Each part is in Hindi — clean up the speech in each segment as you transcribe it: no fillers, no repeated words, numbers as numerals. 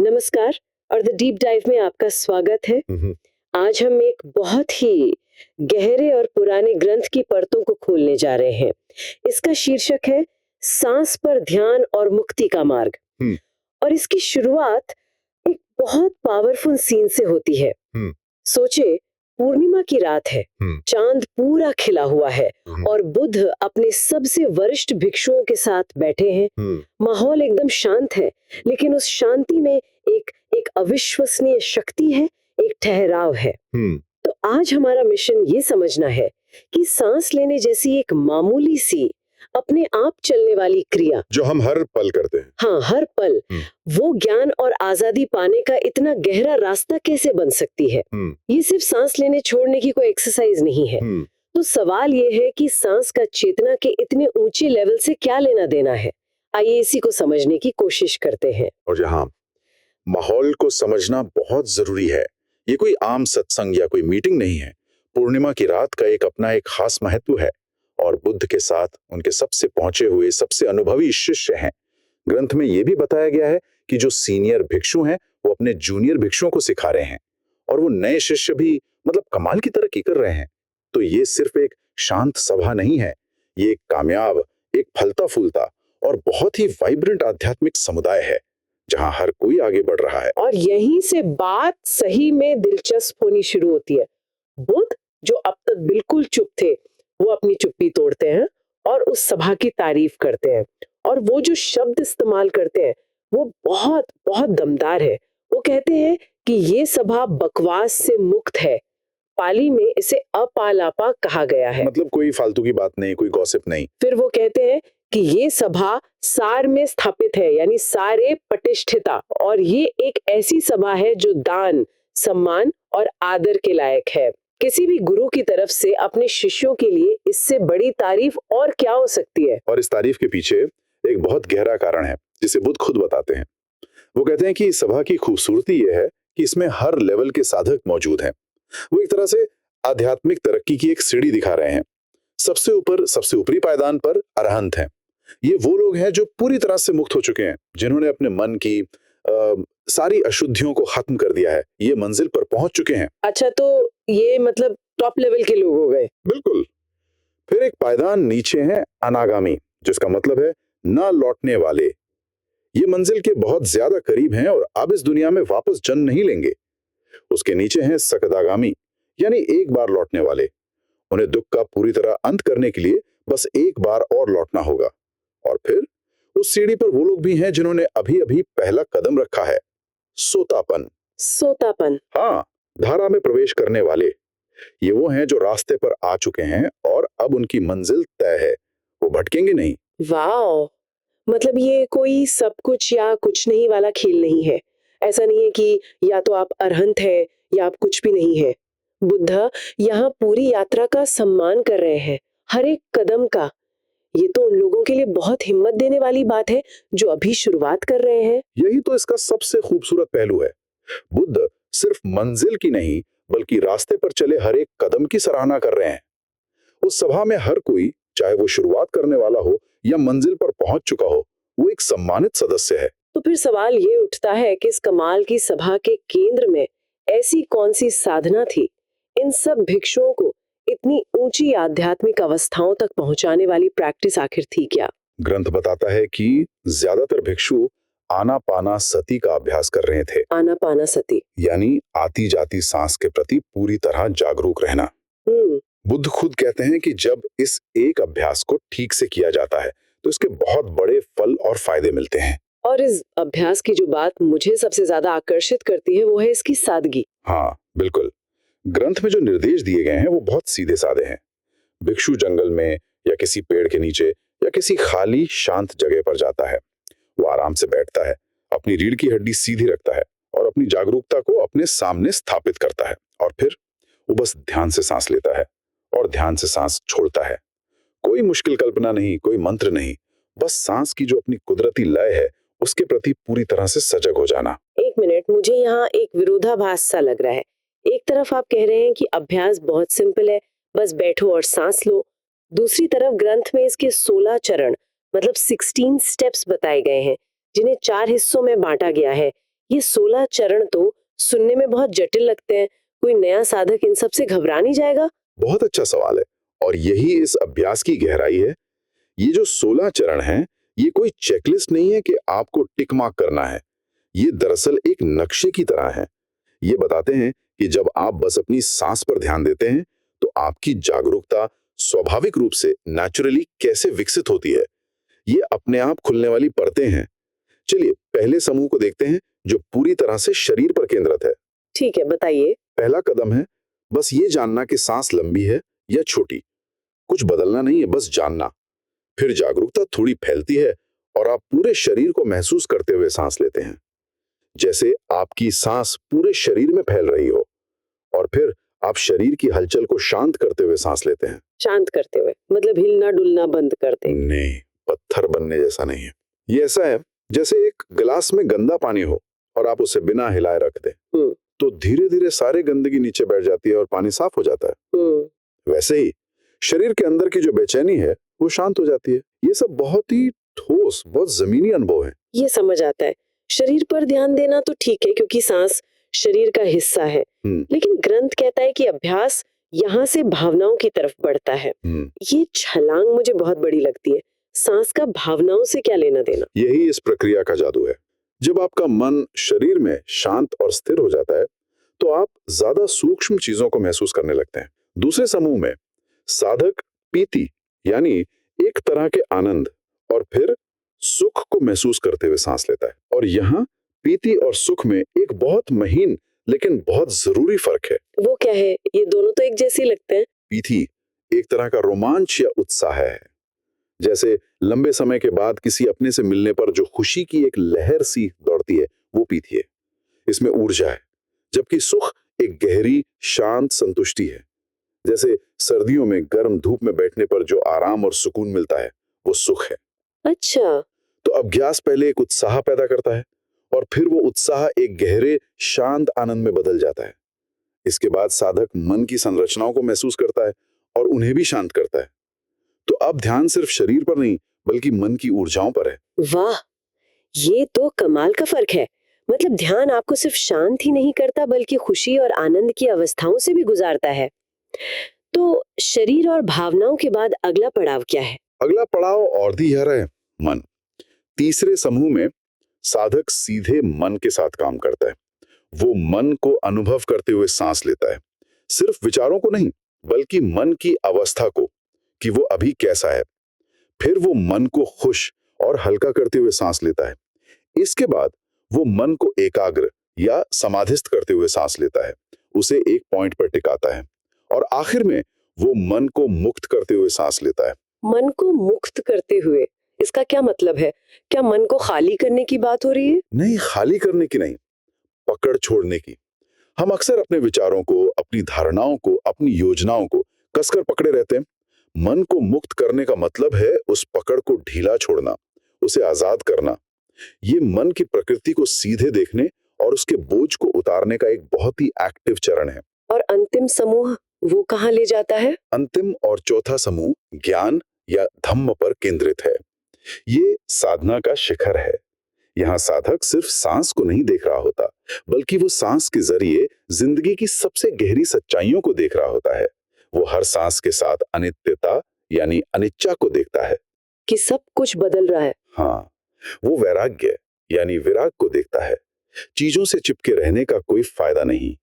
नमस्कार और द डीप डाइव में आपका स्वागत है। आज हम एक बहुत ही गहरे और पुराने ग्रंथ की परतों को खोलने जा रहे हैं। इसका शीर्षक है सांस पर ध्यान और मुक्ति का मार्ग। और इसकी शुरुआत एक बहुत पावरफुल सीन से होती है। सोचे, पूर्णिमा की रात है, चांद पूरा खिला हुआ है और बुद्ध अपने सबसे वरिष्ठ भिक्षुओं के साथ बैठे हैं। माहौल एकदम शांत है, लेकिन उस शांति में एक अविश्वसनीय शक्ति है, एक ठहराव है। तो आज हमारा मिशन ये समझना है कि सांस लेने जैसी एक मामूली सी अपने आप चलने वाली क्रिया जो हम हर पल करते हैं, हाँ, हर पल, वो ज्ञान और आजादी पाने का इतना गहरा रास्ता कैसे बन सकती है। ये सिर्फ सांस लेने छोड़ने की कोई एक्सरसाइज नहीं है। तो सवाल ये है कि सांस का चेतना के इतने ऊंचे लेवल से क्या लेना देना है। आइए इसी को समझने की कोशिश करते हैं। और यहाँ माहौल को समझना बहुत जरूरी है। ये कोई आम सत्संग या कोई मीटिंग नहीं है। पूर्णिमा की रात का एक अपना एक खास महत्व है और बुद्ध के साथ उनके सबसे पहुंचे हुए सबसे अनुभवी शिष्य हैं। ग्रंथ में यह भी बताया गया है कि जो सीनियर भिक्षु हैं वो अपने जूनियर भिक्षुओं को सिखा रहे हैं और वो नए शिष्य भी कमाल की तरक्की कर रहे हैं। तो ये सिर्फ एक शांत सभा नहीं है, ये एक कामयाब, एक फलता फूलता और बहुत ही वाइब्रेंट आध्यात्मिक समुदाय है जहां हर कोई आगे बढ़ रहा है। और यहीं से बात सही में दिलचस्प होनी शुरू होती है। बुद्ध, जो अब तक बिल्कुल चुप थे, वो अपनी चुप्पी तोड़ते हैं और उस सभा की तारीफ करते हैं। और वो जो शब्द इस्तेमाल करते हैं वो बहुत बहुत दमदार है। वो कहते हैं कि ये सभा बकवास से मुक्त है। पाली में इसे अपालापा कहा गया है। कोई फालतू की बात नहीं, कोई गॉसिप नहीं। फिर वो कहते हैं कि ये सभा सार में स्थापित है, यानी सारे प्रतिष्ठिता, और ये एक ऐसी सभा है जो दान, सम्मान और आदर के लायक है। किसी भी गुरु की तरफ से अपने शिष्यों के लिए इससे बड़ी तारीफ और क्या हो सकती है। और इस तारीफ के पीछे एक बहुत गहरा कारण है जिसे बुद्ध खुद बताते हैं। वो कहते हैं कि इस सभा की खूबसूरती यह है कि इसमें हर लेवल के साधक मौजूद हैं। वो एक तरह से आध्यात्मिक तरक्की की एक सीढ़ी दिखा रहे हैं। सबसे ऊपर, सबसे ऊपरी पायदान पर अरहंत हैं। ये वो लोग हैं जो पूरी तरह से मुक्त हो चुके हैं, जिन्होंने अपने मन की सारी अशुद्धियों को खत्म कर दिया है। ये मंजिल पर पहुंच चुके हैं। अच्छा, तो ये टॉप लेवल के लोग हो गए। बिल्कुल। फिर एक पायदान नीचे है अनागामी, जिसका मतलब है न लौटने वाले। ये मंजिल के बहुत ज्यादा करीब हैं और अब इस दुनिया में वापस जन्म नहीं लेंगे। उसके नीचे हैं सकदागामी, यानी एक बार लौटने वाले। उन्हें दुख का पूरी तरह अंत करने के लिए बस एक बार और लौटना होगा। और फिर उस सीढ़ी पर वो लोग भी हैं जिन्होंने अभी अभी पहला कदम रखा है, सोतापन। सोतापन, हाँ, धारा में प्रवेश करने वाले। ये वो हैं जो रास्ते पर आ चुके हैं और अब उनकी मंजिल तय है, वो भटकेंगे नहीं। वाओ, ये कोई सब कुछ या कुछ नहीं वाला खेल नहीं है। ऐसा नहीं है कि या तो आप अरहंत है या आप कुछ भी नहीं है। बुद्ध यहाँ पूरी यात्रा का सम्मान कर रहे हैं, हर एक कदम का। ये तो उन लोगों के लिए बहुत हिम्मत देने वाली बात है जो अभी शुरुआत कर रहे हैं। यही तो इसका सबसे खूबसूरत पहलू है। बुद्ध सिर्फ मंजिल की नहीं, बल्कि रास्ते पर चले हर एक कदम की सराहना कर रहे हैं। उस सभा में हर कोई, चाहे वो शुरुआत करने वाला हो या मंजिल पर पहुंच चुका हो, वो एक सम्मानित सदस्य है। तो फिर सवाल ये उठता है कि इस कमाल की सभा के केंद्र में ऐसी कौन सी साधना थी, इन सब भिक्षुओं को इतनी ऊंची आध्यात्मिक अवस्थाओं तक पहुंचाने वाली प्रैक्टिस आखिर थी क्या? ग्रंथ बताता है कि ज्यादातर भिक्षु आनापाना सती का अभ्यास कर रहे थे। आनापाना सती यानी आती जाती सांस के प्रति पूरी तरह जागरूक रहना। बुद्ध खुद कहते हैं कि जब इस एक अभ्यास को ठीक से किया जाता है तो इसके बहुत बड़े फल और फायदे मिलते हैं। और इस अभ्यास की जो बात मुझे सबसे ज्यादा आकर्षित करती है वो है इसकी सादगी। हाँ, बिल्कुल। ग्रंथ में जो निर्देश दिए गए हैं वो बहुत सीधे साधे हैं। भिक्षु जंगल में या किसी पेड़ के नीचे या किसी खाली शांत जगह पर जाता है। वो आराम से बैठता है, अपनी रीढ़ की हड्डी सीधी रखता है और अपनी जागरूकता को अपने सामने स्थापित करता है। और फिर वो बस ध्यान से सांस लेता है और ध्यान से सांस छोड़ता है। कोई मुश्किल कल्पना नहीं, कोई मंत्र नहीं, बस सांस की जो अपनी कुदरती लय है उसके प्रति पूरी तरह से सजग हो जाना। एक मिनट, मुझे यहाँ एक विरोधाभास सा लग रहा है। एक तरफ आप कह रहे हैं कि अभ्यास बहुत सिंपल है, बस बैठो और सांस लो। दूसरी तरफ ग्रंथ में इसके 16 चरण 16 स्टेप्स बताए गए हैं, जिन्हें 4 हिस्सों में बांटा गया है। ये 16 चरण तो सुनने में बहुत जटिल लगते हैं। कोई नया साधक इन सब से घबरा नहीं जाएगा? बहुत अच्छा सवाल है और यही इस अभ्यास की गहराई है। ये जो 16 चरण हैं, ये कोई चेकलिस्ट नहीं है कि आपको टिक मार्क करना है। ये दरअसल एक नक्शे की तरह है। ये बताते हैं कि जब आप बस अपनी सांस पर ध्यान देते हैं, तो आपकी जागरूकता स्वाभाविक रूप से नेचुरली कैसे विकसित होती है। ये अपने आप खुलने वाली परतें हैं। चलिए पहले समूह को देखते हैं, जो पूरी तरह से शरीर पर केंद्रित है। ठीक है, बताइए। पहला कदम है बस ये जानना कि सांस लंबी है या छोटी। कुछ बदलना नहीं है, बस जानना। फिर जागरूकता थोड़ी फैलती है और आप पूरे शरीर को महसूस करते हुए सांस लेते हैं, जैसे आपकी सांस पूरे शरीर में फैल रही हो। और फिर आप शरीर की हलचल को शांत करते हुए सांस लेते हैं। शांत करते हुए मतलब हिलना डुलना बंद कर दें? नहीं, पत्थर बनने जैसा नहीं है। ये ऐसा है जैसे एक गिलास में गंदा पानी हो और आप उसे बिना हिलाए रख दें, तो धीरे धीरे सारी गंदगी नीचे बैठ जाती है और पानी साफ हो जाता है। वैसे ही शरीर के अंदर की जो बेचैनी है वो शांत हो जाती है। ये सब बहुत ही ठोस, बहुत जमीनी अनुभव है। ये समझ आता है। शरीर पर ध्यान देना तो ठीक है क्योंकि सांस शरीर का हिस्सा है, लेकिन ग्रंथ कहता है कि अभ्यास यहाँ से भावनाओं की तरफ बढ़ता है। ये छलांग मुझे बहुत बड़ी लगती है। सांस का भावनाओं से क्या लेना देना? यही इस प्रक्रिया का जादू है। जब आपका मन शरीर में शांत और स्थिर हो जाता है, तो आप ज्यादा सूक्ष्म चीजों को महसूस करने लगते हैं। दूसरे समूह में साधक पीति यानी एक तरह के आनंद और फिर सुख को महसूस करते हुए सांस लेता है। और यहाँ पीति और सुख में एक बहुत महीन लेकिन बहुत जरूरी फर्क है। वो क्या है? ये दोनों तो एक जैसे लगते हैं। पीति एक तरह का रोमांच या उत्साह है, जैसे लंबे समय के बाद किसी अपने से मिलने पर जो खुशी की एक लहर सी दौड़ती है, वो पीति है। इसमें ऊर्जा है। जबकि सुख एक गहरी शांत संतुष्टि है, जैसे सर्दियों में गर्म धूप में बैठने पर जो आराम और सुकून मिलता है, वो सुख है। अच्छा। तो अभ्यास पहले एक उत्साह पैदा करता है और फिर वो उत्साह एक गहरे शांत आनंद में बदल जाता है। इसके बाद साधक मन की संरचनाओं को महसूस करता है और उन्हें भी शांत करता है। तो अब ध्यान सिर्फ शरीर पर नहीं बल्कि मन की ऊर्जाओं पर है। वाह, ये तो कमाल का फर्क है। मतलब ध्यान आपको सिर्फ शांत ही नहीं करता बल्कि खुशी और आनंद की अवस्थाओं से भी गुजारता है। तो शरीर और भावनाओं के बाद अगला पड़ाव क्या है? अगला पड़ाव और भी गहरा है, मन। तीसरे समूह में साधक सीधे मन के साथ काम करता है। वो मन को अनुभव करते हुए सांस लेता है, सिर्फ विचारों को नहीं बल्कि मन की अवस्था को, कि वो अभी कैसा है। फिर वो मन को खुश और हल्का करते हुए सांस लेता है। इसके बाद वो मन को एकाग्र या समाधिस्थ करते हुए सांस लेता है, उसे एक पॉइंट पर टिकाता है। और आखिर में वो मन को मुक्त करते हुए सांस लेता है। मन को मुक्त करते हुए, इसका क्या मतलब है? क्या मन को खाली करने की बात हो रही है? नहीं, खाली करने की नहीं, पकड़ छोड़ने की। हम अक्सर अपने विचारों को, अपनी धारणाओं को, अपनी योजनाओं को कसकर पकड़े रहते हैं। मन को मुक्त करने का मतलब है उस पकड़ को ढीला छोड़ना, उसे आजाद करना। ये मन की प्रकृति को सीधे देखने और उसके बोझ को उतारने का एक बहुत ही एक्टिव चरण है। और अंतिम समूह वो कहाँ ले जाता है? अंतिम और चौथा समूह ज्ञान या धम्म पर केंद्रित है। ये साधना का शिखर है। यहाँ साधक सिर्फ सांस को नहीं देख रहा होता, बल्कि वो सांस के जरिए जिंदगी की सबसे गहरी सच्चाइयों को देख रहा होता है। वो हर सांस के साथ अनित्यता यानी अनिच्चा को देखता है कि सब कुछ बदल रहा है। हाँ, वो वैराग्य यानी विराग को देखता है। चीजों से चिपके रहने का कोई फायदा नहीं।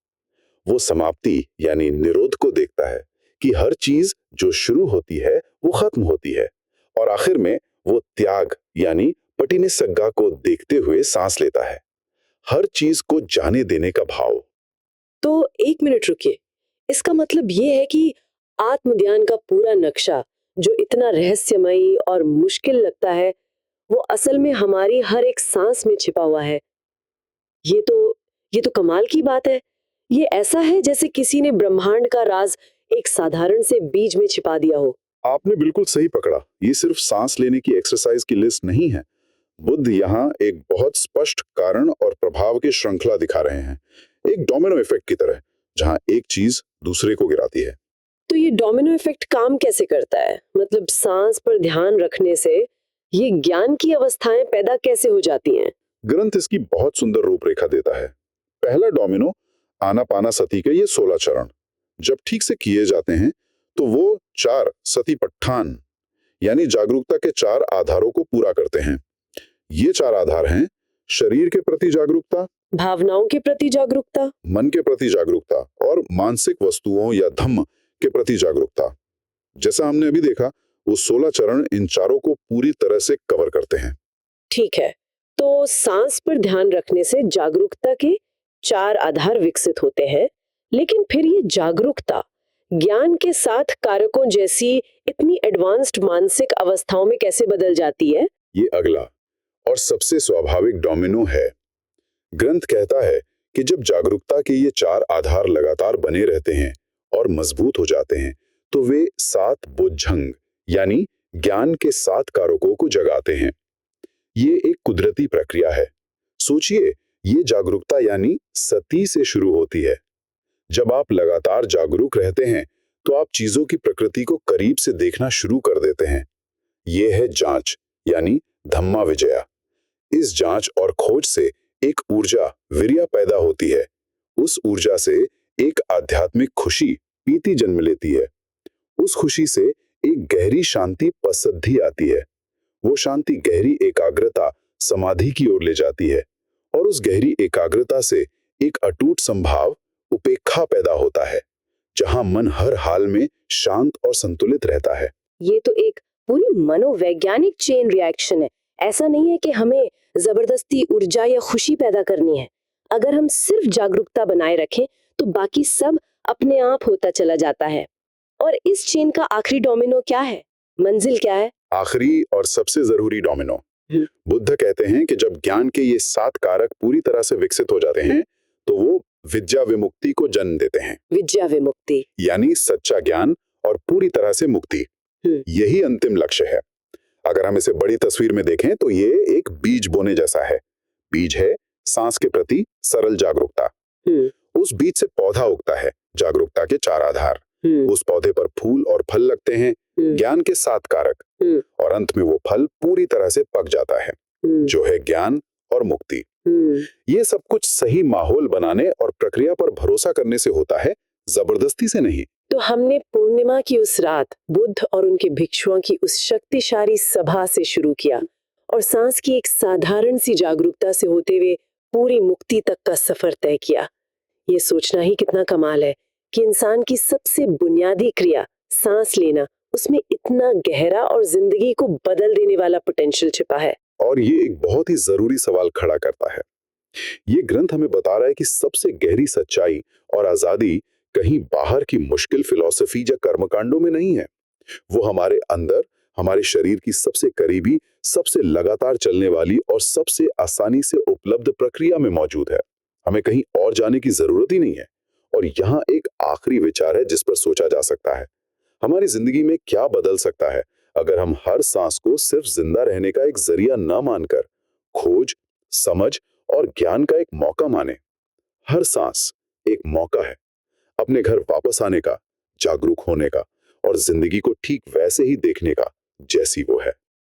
वो समाप्ति यानी निरोध को देखता है कि हर चीज जो शुरू होती है वो खत्म होती है। और आखिर में वो त्याग यानी पटिनिसग्गा को देखते हुए सांस लेता है, हर चीज को जाने देने का भाव। तो एक मिनट रुकिए, इसका मतलब ये है कि आत्मध्यान का पूरा नक्शा जो इतना रहस्यमयी और मुश्किल लगता है, वो असल में हमारी हर एक सांस में छिपा हुआ है। ये तो कमाल की बात है। ये ऐसा है जैसे किसी ने ब्रह्मांड का राज एक साधारण से बीज में छिपा दिया हो। आपने बिल्कुल सही पकड़ा। ये सिर्फ सांस लेने की एक्सरसाइज की लिस्ट नहीं है। बुद्ध यहाँ एक बहुत स्पष्ट कारण और प्रभाव की श्रृंखला दिखा रहे हैं, एक डोमिनो इफेक्ट की तरह, जहाँ एक चीज दूसरे को गिराती है। तो ये डोमिनो इफेक्ट काम कैसे करता है? मतलब सांस पर ध्यान रखने से ये ज्ञान की अवस्थाएं पैदा कैसे हो जाती हैं? ग्रंथ इसकी बहुत सुंदर रूपरेखा देता है। पहला डोमिनो आनापानासति के ये 16 चरण जब ठीक से किए जाते हैं तो वो 4 सतिपट्ठान यानी जागरूकता के 4 आधारों को पूरा करते हैं। ये 4 आधार हैं शरीर के प्रति जागरूकता, भावनाओं के प्रति जागरूकता, मन के प्रति जागरूकता और मानसिक वस्तुओं या धम्म के प्रति जागरूकता। जैसा हमने अभी देखा, वो 16 चरण इन चारों को पूरी तरह से कवर करते हैं। ठीक है, तो सांस पर ध्यान रखने से जागरूकता के 4 आधार विकसित होते हैं, लेकिन फिर ये जागरूकता ज्ञान के साथ कारकों जैसी इतनी एडवांस्ड मानसिक अवस्थाओं में कैसे बदल जाती है? ये अगला और सबसे स्वाभाविक डोमिनो है। ग्रंथ कहता है कि जब जागरूकता के ये 4 आधार लगातार बने रहते हैं और मजबूत हो जाते हैं, तो वे 7 बोझंग यानी ज्ञान के 7 कारकों को जगाते हैं। ये एक कुदरती प्रक्रिया है। सोचिए, ये जागरूकता यानी सती से शुरू होती है। जब आप लगातार जागरूक रहते हैं, तो आप चीजों की प्रकृति को करीब से देखना शुरू कर देते हैं। ये है जांच यानी धम्मा विजया। इस जांच और खोज से एक ऊर्जा वीर्या पैदा होती है। उस ऊर्जा से एक आध्यात्मिक खुशी पीति जन्म लेती है। उस खुशी से एक गहरी शांति पसद्धि आती है। वो शांति गहरी एकाग्रता समाधि की ओर ले जाती है और उस गहरी एकाग्रता से एक अटूट संभाव उपेक्षा पैदा होता है, जहां मन हर हाल में शांत और संतुलित रहता है। ये तो एक पूरी मनोवैज्ञानिक चेन रिएक्शन है। ऐसा नहीं है कि हमें जबरदस्ती ऊर्जा या खुशी पैदा करनी है। अगर हम सिर्फ जागरूकता बनाए रखें तो बाकी सब अपने आप होता चला जाता है। और इस चेन का आखिरी डोमिनो क्या है? मंजिल क्या है? आखिरी और सबसे जरूरी डोमिनो। बुद्ध कहते हैं कि जब ज्ञान के ये 7 कारक पूरी तरह से विकसित हो जाते हैं, तो वो विद्या विमुक्ति को जन्म देते हैं। विद्या विमुक्ति यानी सच्चा ज्ञान और पूरी तरह से मुक्ति। यही अंतिम लक्ष्य है। अगर हम इसे बड़ी तस्वीर में देखें तो ये एक बीज बोने जैसा है। बीज है सांस के प्रति सरल जागरूकता। उस बीज से पौधा उगता है, जागरूकता के 4 आधार। उस पौधे पर फूल और फल लगते हैं, ज्ञान के 7 कारक, और अंत में वो फल पूरी तरह से पक जाता है, जो है ज्ञान और मुक्ति। ये सब कुछ सही माहौल बनाने और प्रक्रिया पर भरोसा करने से होता है, जबरदस्ती से नहीं। तो हमने पूर्णिमा की उस रात बुद्ध और उनके भिक्षुओं की उस शक्तिशाली सभा से शुरू किया और सांस की एक साधारण सी जागरूकता से होते हुए पूरी मुक्ति तक का सफर तय किया। ये सोचना ही कितना कमाल है कि इंसान की सबसे बुनियादी क्रिया सांस लेना, उसमें इतना गहरा और जिंदगी को बदल देने वाला पोटेंशियल छिपा है। और ये एक बहुत ही जरूरी सवाल खड़ा करता है। ये ग्रंथ हमें बता रहा है कि सबसे गहरी सच्चाई और आजादी कहीं बाहर की मुश्किल फिलॉसफी या कर्मकांडों में नहीं है। वो हमारे अंदर, हमारे शरीर की सबसे करीबी, सबसे लगातार चलने वाली और सबसे आसानी से उपलब्ध प्रक्रिया में मौजूद है। हमें कहीं और जाने की जरूरत ही नहीं है। और यहाँ एक आखिरी विचार है जिस पर सोचा जा सकता है। हमारी जिंदगी में क्या बदल सकता है अगर हम हर सांस को सिर्फ जिंदा रहने का एक जरिया न मानकर खोज, समझ और ज्ञान का एक मौका माने। हर सांस एक मौका है अपने घर वापस आने का, जागरूक होने का और जिंदगी को ठीक वैसे ही देखने का जैसी वो है।